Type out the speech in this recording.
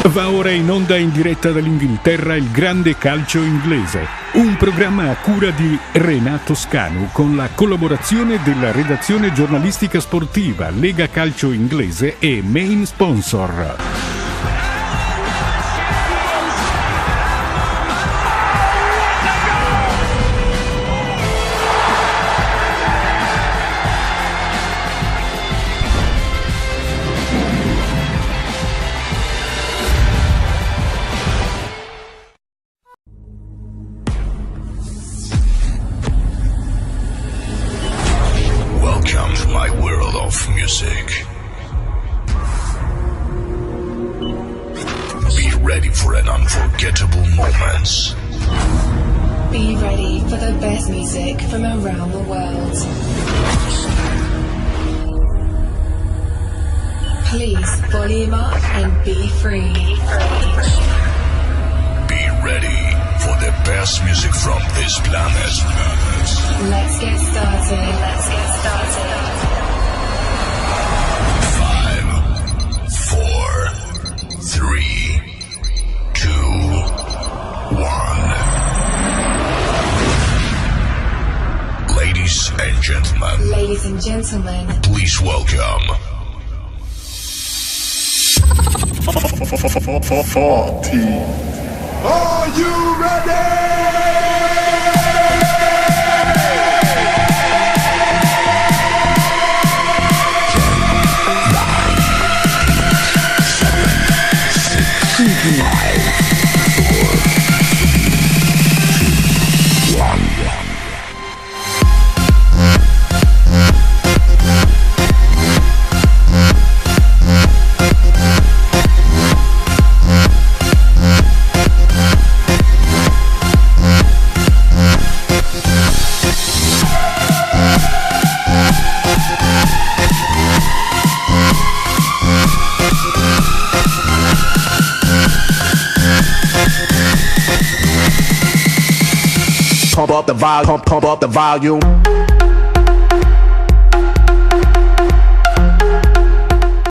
Va ora in onda in diretta dall'Inghilterra il grande calcio inglese, un programma a cura di Renato Scanu con la collaborazione della redazione giornalistica sportiva Lega Calcio Inglese e main sponsor. Ladies and gentlemen, please welcome 40. Are you ready? Pump up the volume.